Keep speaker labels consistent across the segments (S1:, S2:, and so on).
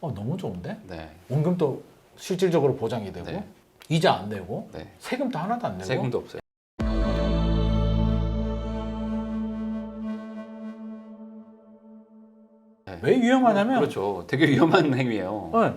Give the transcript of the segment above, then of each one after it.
S1: 너무 좋은데?
S2: 네.
S1: 원금도 실질적으로 보장이 되고
S2: 네.
S1: 이자 안 내고
S2: 네.
S1: 세금도 하나도 안 내고
S2: 세금도 없어요. 네.
S1: 왜 위험하냐면
S2: 그렇죠. 되게 위험한 행위예요.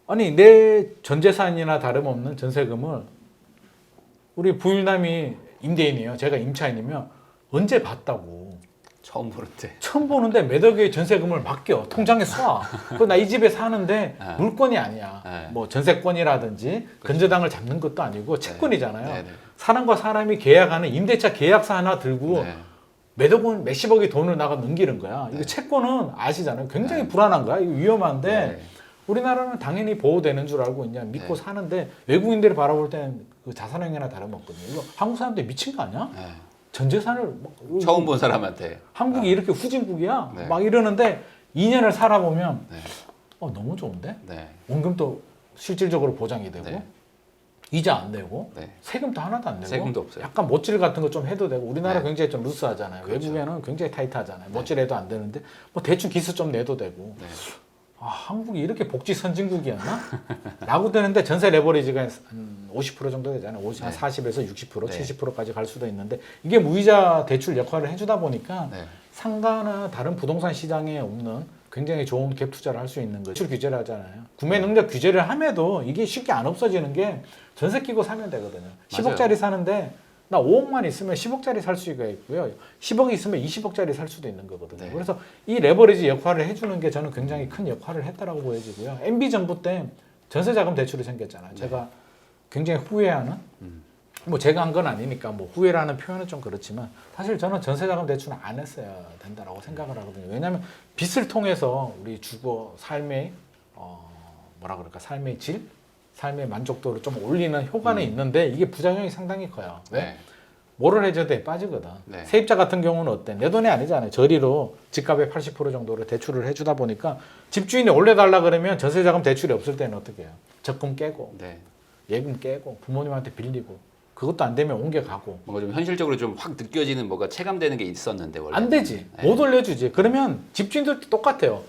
S1: 아니 내 전재산이나 다름없는 전세금을 우리 부일남이 임대인이에요. 제가 임차인이면 언제 봤다고.
S2: 처음 보는데.
S1: 처음 보는데 몇 억의 전세금을 맡겨 통장에 쏴. 그 나 이 집에 사는데
S2: 네.
S1: 물건이 아니야.
S2: 네.
S1: 뭐 전세권이라든지
S2: 그렇죠.
S1: 건저당을 잡는 것도 아니고 채권이잖아요.
S2: 네. 네.
S1: 사람과 사람이 계약하는 임대차 계약서 하나 들고
S2: 네.
S1: 몇억 원, 몇십억의 돈을 나가 넘기는 거야.
S2: 네.
S1: 이거 채권은 아시잖아요. 굉장히
S2: 네.
S1: 불안한 거야. 이거 위험한데
S2: 네.
S1: 우리나라는 당연히 보호되는 줄 알고 그냥 믿고
S2: 네.
S1: 사는데 외국인들이 바라볼 때는 그 자산행위나 다름없거든요. 이거 한국 사람들이 미친 거 아니야?
S2: 네.
S1: 전 재산을
S2: 처음 본 사람한테.
S1: 한국이 이렇게 후진국이야?
S2: 네.
S1: 막 이러는데 2년을 살아보면
S2: 네.
S1: 너무 좋은데?
S2: 네.
S1: 원금도 실질적으로 보장이 되고
S2: 네.
S1: 이자 안 내고
S2: 네.
S1: 세금도 하나도 안 내고
S2: 세금도 없어요.
S1: 약간 못질 같은 거 좀 해도 되고 우리나라
S2: 네.
S1: 굉장히 좀 루스하잖아요.
S2: 그렇죠.
S1: 외국에는 굉장히 타이트하잖아요.
S2: 네.
S1: 못질해도 안 되는데 뭐 대충 기스 좀 내도 되고
S2: 네.
S1: 한국이 이렇게 복지 선진국이었나? 라고 되는데 전세 레버리지가 한 50% 정도 되잖아요. 한
S2: 네.
S1: 40에서 60%,
S2: 네.
S1: 70%까지 갈 수도 있는데 이게 무이자 대출 역할을 해주다 보니까
S2: 네.
S1: 상가나 다른 부동산 시장에 없는 굉장히 좋은 갭 투자를 할 수 있는 거죠. 대출 규제를 하잖아요. 구매 능력 규제를 함에도 이게 쉽게 안 없어지는 게 전세 끼고 사면 되거든요. 10억짜리 사는데 나 5억만 있으면 10억짜리 살 수가 있고요. 10억이 있으면 20억짜리 살 수도 있는 거거든요.
S2: 네.
S1: 그래서 이 레버리지 역할을 해주는 게 저는 굉장히 큰 역할을 했다라고 보여지고요. MB 정부 때 전세자금 대출이 생겼잖아요.
S2: 네.
S1: 제가 굉장히 후회하는 뭐 제가 한 건 아니니까 뭐 후회라는 표현은 좀 그렇지만 사실 저는 전세자금 대출은 안 했어야 된다라고 생각을 하거든요. 왜냐하면 빚을 통해서 우리 주거 삶의 뭐라 그럴까 삶의 질, 삶의 만족도를 좀 올리는 효과는 있는데 이게 부작용이 상당히 커요. 왜?
S2: 네.
S1: 뭐를 해줘도 돼 빠지거든.
S2: 네.
S1: 세입자 같은 경우는 어때? 내 돈이 아니잖아요. 저리로 집값의 80% 정도를 대출을 해주다 보니까 집주인이 올려달라 그러면 전세자금 대출이 없을 때는 어떻게 해요? 적금 깨고
S2: 네.
S1: 예금 깨고 부모님한테 빌리고 그것도 안 되면 옮겨가고
S2: 뭔가 좀 현실적으로 좀 확 느껴지는 뭐가 체감되는 게 있었는데 원래
S1: 안 되지.
S2: 네.
S1: 못 올려주지. 그러면 집주인들도 똑같아요.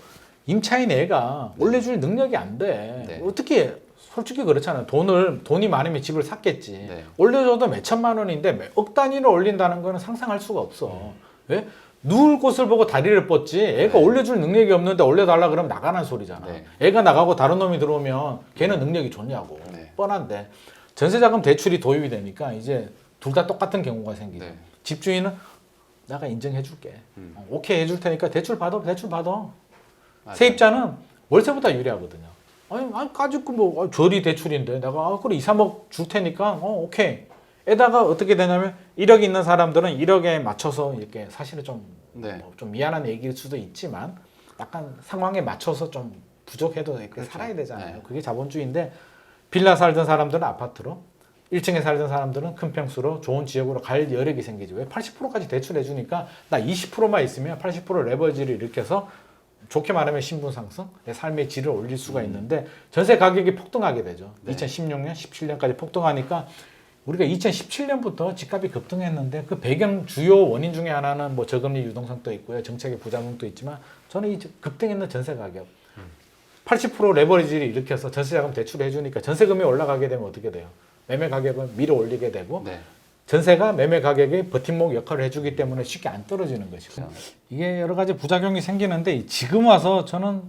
S1: 임차인 애가 올려줄 능력이 안 돼.
S2: 네.
S1: 어떻게 솔직히 그렇잖아요. 돈이 많으면 집을 샀겠지.
S2: 네.
S1: 올려줘도 몇 천만 원인데 억 단위로 올린다는 거는 상상할 수가 없어. 왜? 누울 곳을 보고 다리를 뻗지. 애가
S2: 네.
S1: 올려줄 능력이 없는데 올려달라 그러면 나가는 소리잖아.
S2: 네.
S1: 애가 나가고 다른 놈이 들어오면 걔는 능력이 좋냐고.
S2: 네.
S1: 뻔한데 전세자금 대출이 도입이 되니까 이제 둘 다 똑같은 경우가 생기죠.
S2: 네.
S1: 집주인은 내가 인정해줄게. 오케이 해줄 테니까 대출 받아.
S2: 맞아요.
S1: 세입자는 월세보다 유리하거든요. 아니 까짓 뭐 저리 대출인데 내가 그래 2, 3억 줄 테니까 오케이. 에다가 어떻게 되냐면 1억 있는 사람들은 1억에 맞춰서 이렇게 사실은 좀,
S2: 네.
S1: 좀 미안한 얘기일 수도 있지만 약간 상황에 맞춰서 좀 부족해도 이렇게
S2: 그렇죠.
S1: 살아야 되잖아요.
S2: 네.
S1: 그게 자본주의인데 빌라 살던 사람들은 아파트로 1층에 살던 사람들은 큰 평수로 좋은 지역으로 갈 여력이 생기지. 왜 80%까지 대출해 주니까 나 20%만 있으면 80% 레버리지를 일으켜서 좋게 말하면 신분 상승, 내 삶의 질을 올릴 수가 있는데 전세 가격이 폭등하게 되죠.
S2: 네.
S1: 2016년, 17년까지 폭등하니까 우리가 2017년부터 집값이 급등했는데 그 배경 주요 원인 중에 하나는 뭐 저금리 유동성도 있고요. 정책의 부작용도 있지만 저는 이 급등했는 전세 가격 80% 레버리지를 일으켜서 전세자금 대출을 해주니까 전세금이 올라가게 되면 어떻게 돼요? 매매 가격은 밀어 올리게 되고
S2: 네.
S1: 전세가 매매 가격의 버팀목 역할을 해주기 때문에 쉽게 안 떨어지는 것이고
S2: 그렇죠.
S1: 이게 여러 가지 부작용이 생기는데 지금 와서 저는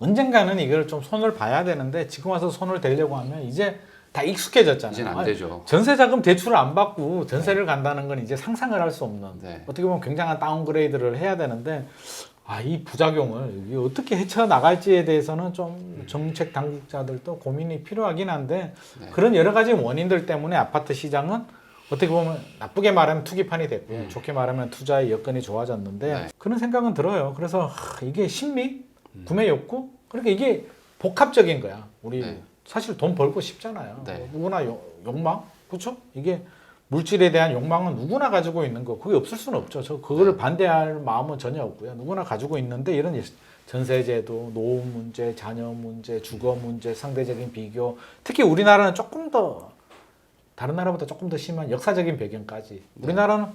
S1: 언젠가는 이걸 좀 손을 봐야 되는데 지금 와서 손을 대려고 하면 이제 다 익숙해졌잖아요.
S2: 이제는 안 되죠.
S1: 전세자금 대출을 안 받고 전세를 간다는 건 이제 상상을 할 수 없는
S2: 네.
S1: 어떻게 보면 굉장한 다운그레이드를 해야 되는데 이 부작용을 이게 어떻게 헤쳐나갈지에 대해서는 좀 정책 당국자들도 고민이 필요하긴 한데
S2: 네.
S1: 그런 여러 가지 원인들 때문에 아파트 시장은 어떻게 보면 나쁘게 말하면 투기판이 됐고요. 좋게 말하면 투자의 여건이 좋아졌는데
S2: 네.
S1: 그런 생각은 들어요. 그래서 이게 심리, 구매 욕구 그러니까 이게 복합적인 거야. 우리
S2: 네.
S1: 사실 돈 벌고 싶잖아요.
S2: 네.
S1: 누구나 욕망 그렇죠? 이게 물질에 대한 욕망은 누구나 가지고 있는 거. 그게 없을 수는 없죠. 저 그거를 반대할 마음은 전혀 없고요. 누구나 가지고 있는데 이런 전세제도, 노후 문제, 자녀 문제, 주거 문제, 상대적인 비교. 특히 우리나라는 조금 더 다른 나라보다 조금 더 심한 역사적인 배경까지. 우리나라는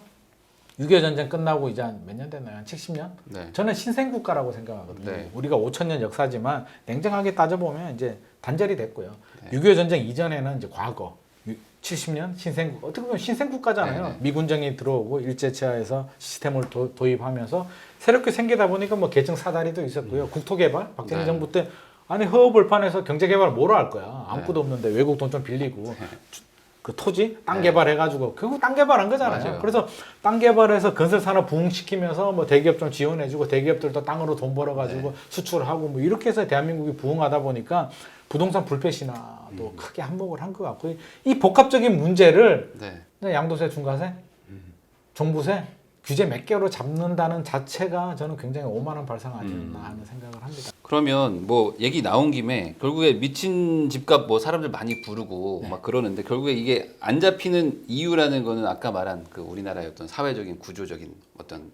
S1: 6.25 전쟁 끝나고 이제 한 몇 년 됐나요? 한 70년?
S2: 네.
S1: 저는 신생국가라고 생각하거든요.
S2: 네.
S1: 우리가 5,000년 역사지만 냉정하게 따져보면 이제 단절이 됐고요.
S2: 네.
S1: 6.25 전쟁 이전에는 이제 과거 70년 신생국 어떻게 보면 신생국가잖아요.
S2: 네, 네.
S1: 미군정이 들어오고 일제치하에서 시스템을 도입하면서 새롭게 생기다 보니까 뭐 계층 사다리도 있었고요. 국토개발 박정희
S2: 네.
S1: 정부 때 아니 허허벌판에서 경제개발 뭐로 할 거야. 아무것도 없는데 외국 돈 좀 빌리고 그 토지 땅
S2: 네.
S1: 개발해가지고 결국 땅 개발한 거잖아요.
S2: 맞아요.
S1: 그래서 땅 개발해서 건설 산업 부흥시키면서 뭐 대기업 좀 지원해주고 대기업들도 땅으로 돈 벌어가지고 수출하고 뭐 이렇게 해서 대한민국이 부흥하다 보니까 부동산 불패 신화도 크게 한몫을 한 것 같고 이 복합적인 문제를
S2: 네.
S1: 그냥 양도세, 중과세, 종부세 규제 몇 개로 잡는다는 자체가 저는 굉장히 오만한 발상 아니었나 하는 생각을 합니다.
S2: 그러면 뭐 얘기 나온 김에 결국에 미친 집값 뭐 사람들 많이 부르고
S1: 네.
S2: 막 그러는데 결국에 이게 안 잡히는 이유라는 거는 아까 말한 그 우리나라의 어떤 사회적인 구조적인 어떤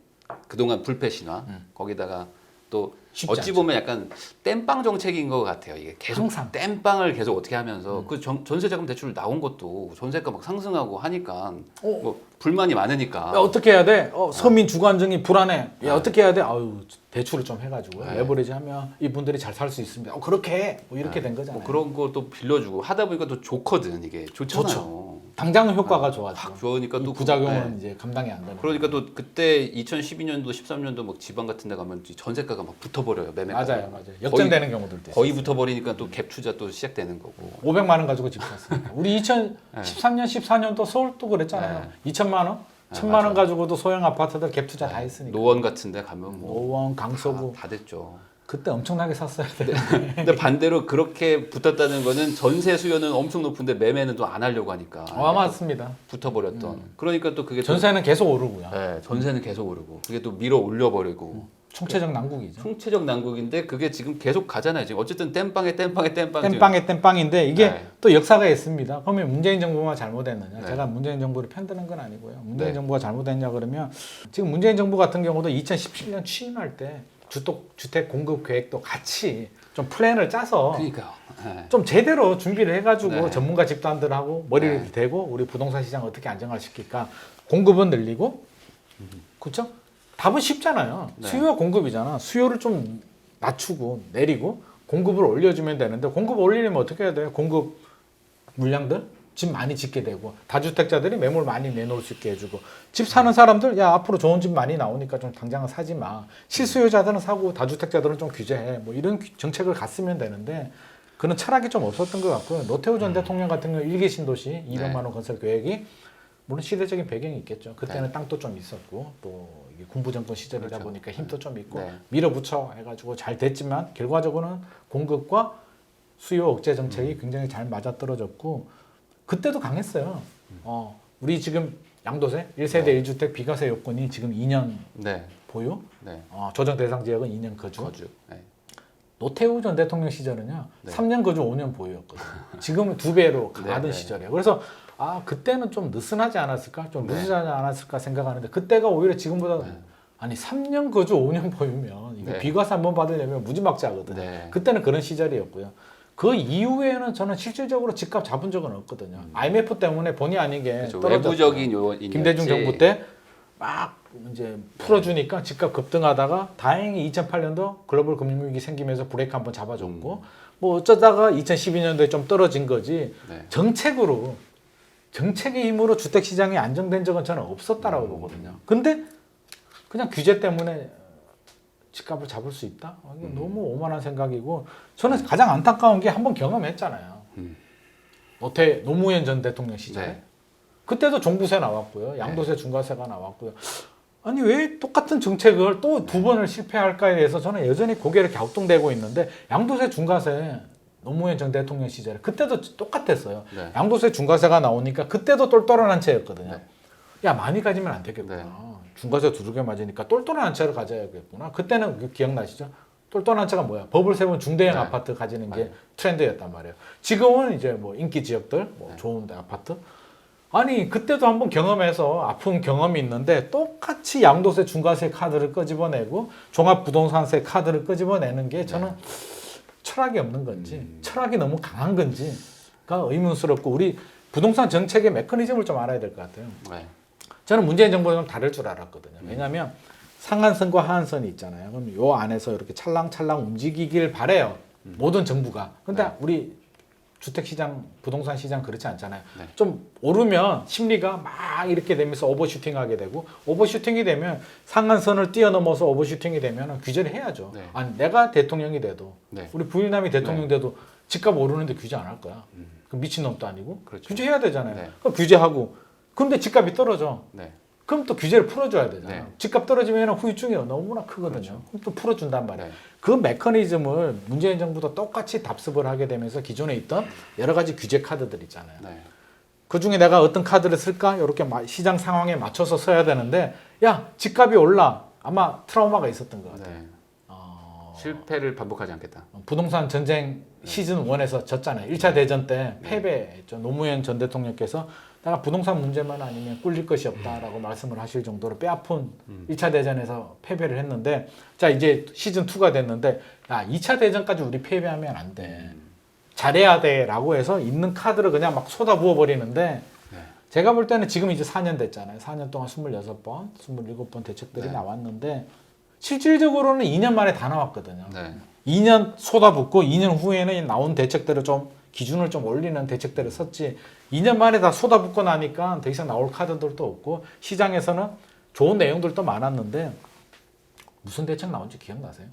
S2: 그동안 불패 신화 거기다가 또
S1: 쉽지
S2: 어찌
S1: 않죠.
S2: 보면 약간 땜빵 정책인 것 같아요. 이게 계속
S1: 항상.
S2: 땜빵을 계속 어떻게 하면서 그 전세자금 대출 나온 것도 전세가 막 상승하고 하니까 뭐 불만이 많으니까
S1: 야, 어떻게 해야 돼? 서민 주거 안정이 불안해. 야,
S2: 네.
S1: 어떻게 해야 돼? 아유, 대출을 좀 해가지고
S2: 네.
S1: 레버리지 하면 이분들이 잘 살 수 있습니다. 그렇게 해. 뭐 이렇게
S2: 네.
S1: 된 거잖아요.
S2: 뭐 그런 것도 빌려주고 하다 보니까 또 좋거든 이게 좋잖아요.
S1: 좋죠. 당장 효과가 좋아져.
S2: 확 좋으니까
S1: 이
S2: 또
S1: 부작용은
S2: 네.
S1: 이제 감당이 안 되는.
S2: 그러니까 또 그때 2012년도 13년도 막 지방 같은 데 가면 전세가가 막 붙어버려요 매매가
S1: 맞아요. 역전되는 경우들도 있어요.
S2: 거의 붙어버리니까 또 갭 투자 또 시작되는 거고
S1: 500만 원 가지고 집 샀습니다. 우리 2013년, 14년도 서울도 그랬잖아요. 2천만 원, 1,000만 원
S2: 맞아요.
S1: 가지고도 소형 아파트들 갭 투자 다 했으니까.
S2: 노원 같은 데 가면 뭐
S1: 노원, 강서구
S2: 다 됐죠.
S1: 그때 엄청나게 샀어야 돼.
S2: 근데 반대로 그렇게 붙었다는 거는 전세 수요는 엄청 높은데 매매는 또 안 하려고 하니까
S1: 맞습니다.
S2: 붙어버렸던. 그러니까 또 그게
S1: 전세는 계속 오르고요.
S2: 네, 전세는 계속 오르고 그게 또 밀어 올려버리고
S1: 총체적 난국이죠.
S2: 총체적 난국인데 그게 지금 계속 가잖아요. 지금 어쨌든 땜빵에 지금.
S1: 땜빵인데 이게
S2: 네.
S1: 또 역사가 있습니다. 그러면 문재인 정부만 잘못했느냐?
S2: 네.
S1: 제가 문재인 정부를 편드는 건 아니고요. 문재인
S2: 네.
S1: 정부가 잘못했냐 그러면 지금 문재인 정부 같은 경우도 2017년 취임할 때 주택 공급 계획도 같이 좀 플랜을 짜서
S2: 그러니까요. 네.
S1: 좀 제대로 준비를 해가지고
S2: 네.
S1: 전문가 집단들하고 머리를
S2: 네.
S1: 대고 우리 부동산 시장 어떻게 안정화시킬까? 공급은 늘리고, 그렇죠? 답은 쉽잖아요.
S2: 네.
S1: 수요와 공급이잖아. 수요를 좀 낮추고 내리고 공급을 올려주면 되는데 공급 올리려면 어떻게 해야 돼요? 공급 물량들 집 많이 짓게 되고 다주택자들이 매물 많이 내놓을 수 있게 해주고 집 사는 사람들 야 앞으로 좋은 집 많이 나오니까 좀 당장은 사지 마. 실수요자들은 사고 다주택자들은 좀 규제해. 뭐 이런 정책을 갔으면 되는데 그런 철학이 좀 없었던 것 같고요. 노태우 전 대통령 같은 경우 1기 신도시 200만 원 건설 계획이 물론 시대적인 배경이 있겠죠. 그때는
S2: 네.
S1: 땅도 좀 있었고 또 이게 군부 정권 시절이다
S2: 그렇죠.
S1: 보니까 힘도 좀 있고
S2: 네.
S1: 밀어붙여 해가지고 잘 됐지만 결과적으로는 공급과 수요 억제 정책이 굉장히 잘 맞아떨어졌고 그때도 강했어요. 우리 지금 양도세 1세대 1주택 비과세 요건이 지금 2년
S2: 네.
S1: 보유,
S2: 네.
S1: 조정 대상 지역은 2년 거주.
S2: 네.
S1: 노태우 전 대통령 시절은요,
S2: 네.
S1: 3년 거주 5년 보유였거든요. 지금은 2배로
S2: 네,
S1: 가던
S2: 네.
S1: 시절이에요. 그래서 그때는 좀 느슨하지 않았을까, 좀
S2: 네.
S1: 루즈하지 않았을까 생각하는데 그때가 오히려 지금보다
S2: 네.
S1: 아니 3년 거주 5년 보유면 이거
S2: 네.
S1: 비과세 한 번 받으려면 무지막지하거든요.
S2: 네.
S1: 그때는 그런 시절이었고요. 그 이후에는 저는 실질적으로 집값 잡은 적은 없거든요. IMF 때문에 본의 아니게
S2: 그렇죠.
S1: 떨어졌어요.
S2: 외부적인 요인이었지.
S1: 김대중 정부 때 막 이제 풀어주니까 집값 급등하다가 다행히 2008년도 글로벌 금융위기 생기면서 브레이크 한번 잡아줬고 뭐 어쩌다가 2012년도에 좀 떨어진 거지
S2: 네.
S1: 정책의 힘으로 주택시장이 안정된 적은 저는 없었다라고 보거든요. 근데 그냥 규제 때문에 집값을 잡을 수 있다? 이게 너무 오만한 생각이고 저는 가장 안타까운 게 한번 경험했잖아요. 노무현 전 대통령 시절에.
S2: 네.
S1: 그때도 종부세 나왔고요. 양도세, 중과세가 나왔고요. 아니 왜 똑같은 정책을 또 두 번을 실패할까에 대해서 저는 여전히 고개를 갸우뚱대고 있는데 양도세, 중과세 노무현 전 대통령 시절에 그때도 똑같았어요.
S2: 네.
S1: 양도세, 중과세가 나오니까 그때도 똘똘한 한 채였거든요.
S2: 네.
S1: 야 많이 가지면 안 되겠구나.
S2: 네.
S1: 중과세 두들겨 맞으니까 똘똘한 한 채를 가져야겠구나. 그때는 기억나시죠? 똘똘한 채가 뭐야? 법을 세운 중대형
S2: 네.
S1: 아파트 가지는 게
S2: 맞아요.
S1: 트렌드였단 말이에요. 지금은 이제 뭐 인기 지역들, 뭐 좋은 데 아파트. 아니 그때도 한번 경험해서 아픈 경험이 있는데 똑같이 양도세, 중과세 카드를 끄집어내고 종합부동산세 카드를 끄집어내는 게 저는 철학이 없는 건지 철학이 너무 강한 건지가 의문스럽고 우리 부동산 정책의 메커니즘을 좀 알아야 될 것 같아요.
S2: 네.
S1: 저는 문재인 정부가 좀 다를 줄 알았거든요. 왜냐하면 상한선과 하한선이 있잖아요. 그럼 요 안에서 이렇게 찰랑찰랑 움직이길 바래요. 모든 정부가. 근데
S2: 네.
S1: 우리 주택시장, 부동산 시장 그렇지 않잖아요.
S2: 네.
S1: 좀 오르면 심리가 막 이렇게 되면서 오버슈팅하게 되고 오버슈팅이 되면 상한선을 뛰어넘어서 오버슈팅이 되면 규제를 해야죠.
S2: 네.
S1: 아니 내가 대통령이 돼도
S2: 네.
S1: 우리 부인남이 대통령 돼도 집값 오르는데 규제 안 할 거야. 그 미친놈도 아니고
S2: 그렇죠.
S1: 규제해야 되잖아요.
S2: 네.
S1: 그럼 규제하고 근데 집값이 떨어져.
S2: 네.
S1: 그럼 또 규제를 풀어줘야 되잖아요.
S2: 네.
S1: 집값 떨어지면 후유증이 너무나 크거든요.
S2: 그렇죠.
S1: 그럼 또 풀어준단 말이에요.
S2: 네.
S1: 그 메커니즘을 문재인 정부도 똑같이 답습을 하게 되면서 기존에 있던 여러 가지 규제 카드들 있잖아요.
S2: 네.
S1: 그 중에 내가 어떤 카드를 쓸까? 이렇게 시장 상황에 맞춰서 써야 되는데 야 집값이 올라. 아마 트라우마가 있었던 것 같아요.
S2: 네. 실패를 반복하지 않겠다.
S1: 부동산 전쟁 시즌 1에서 졌잖아요. 1차 대전 때 패배했죠. 노무현 전 대통령께서 내가 부동산 문제만 아니면 꿀릴 것이 없다라고 말씀을 하실 정도로 뼈아픈 1차 대전에서 패배를 했는데 자 이제 시즌 2가 됐는데 야 2차 대전까지 우리 패배하면 안 돼. 잘해야 돼라고 해서 있는 카드를 그냥 막 쏟아부어 버리는데
S2: 네.
S1: 제가 볼 때는 지금 이제 4년 됐잖아요. 4년 동안 26번, 27번 대책들이
S2: 네.
S1: 나왔는데 실질적으로는 2년 만에 다 나왔거든요.
S2: 네.
S1: 2년 쏟아붓고 2년 후에는 나온 대책들을 좀 기준을 좀 올리는 대책들을 썼지 2년 만에 다 쏟아붓고 나니까 더 이상 나올 카드들도 없고 시장에서는 좋은 내용들도 많았는데 무슨 대책 나온지 기억나세요?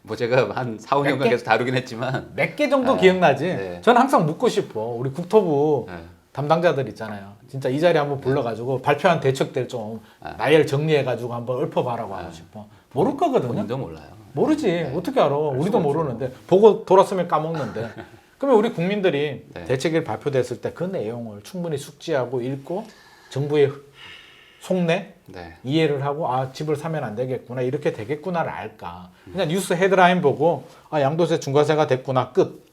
S2: 뭐 제가 한 4, 5년간
S1: 개?
S2: 계속 다루긴 했지만
S1: 몇 개 정도
S2: 네.
S1: 기억나지?
S2: 네.
S1: 저는 항상 묻고 싶어. 우리 국토부
S2: 네.
S1: 담당자들 있잖아요. 진짜 이 자리에 한번 불러가지고 발표한 대책들 좀 나열 정리해가지고 한번 읊어봐라고 하고 싶어. 모를 거거든요.
S2: 본인도 몰라요.
S1: 모르지.
S2: 네.
S1: 어떻게 알아?
S2: 수가
S1: 우리도
S2: 없죠.
S1: 모르는데 보고 돌았으면 까먹는데. 그러면 우리 국민들이
S2: 네.
S1: 대책이 발표됐을 때 그 내용을 충분히 숙지하고 읽고 정부의 속내
S2: 네.
S1: 이해를 하고 아 집을 사면 안 되겠구나 이렇게 되겠구나를 알까. 그냥 뉴스 헤드라인 보고 아 양도세 중과세가 됐구나 끝.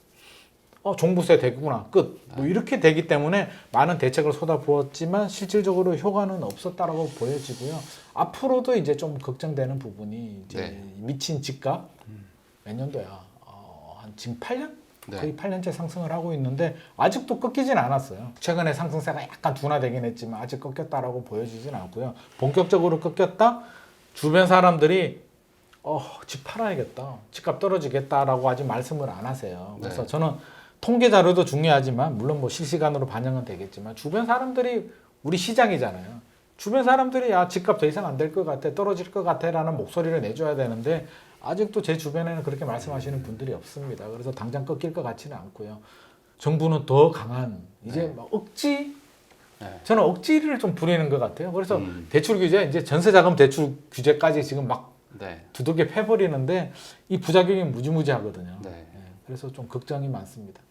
S1: 종부세 되구나 끝. 뭐 이렇게 되기 때문에 많은 대책을 쏟아부었지만 실질적으로 효과는 없었다라고 보여지고요. 앞으로도 이제 좀 걱정되는 부분이 이제
S2: 네.
S1: 미친 집값 몇 년도야? 한 지금 8년?
S2: 네.
S1: 거의 8년째 상승을 하고 있는데 아직도 꺾이진 않았어요. 최근에 상승세가 약간 둔화되긴 했지만 아직 꺾였다라고 보여지진 않고요. 본격적으로 꺾였다. 주변 사람들이 집 팔아야겠다. 집값 떨어지겠다라고 아직 말씀을 안 하세요. 그래서
S2: 네.
S1: 저는 통계 자료도 중요하지만 물론 뭐 실시간으로 반영은 되겠지만 주변 사람들이 우리 시장이잖아요. 주변 사람들이 야 집값 더 이상 안 될 것 같아 떨어질 것 같아라는 목소리를 내줘야 되는데 아직도 제 주변에는 그렇게 말씀하시는 분들이 없습니다. 그래서 당장 꺾일 것 같지는 않고요. 정부는 더 강한 이제
S2: 네.
S1: 막 억지
S2: 네.
S1: 저는 억지를 좀 부리는 것 같아요. 그래서 대출 규제 이제 전세자금 대출 규제까지 지금 막
S2: 네.
S1: 두들겨 패버리는데 이 부작용이 무지무지하거든요.
S2: 네.
S1: 그래서 좀 걱정이 많습니다.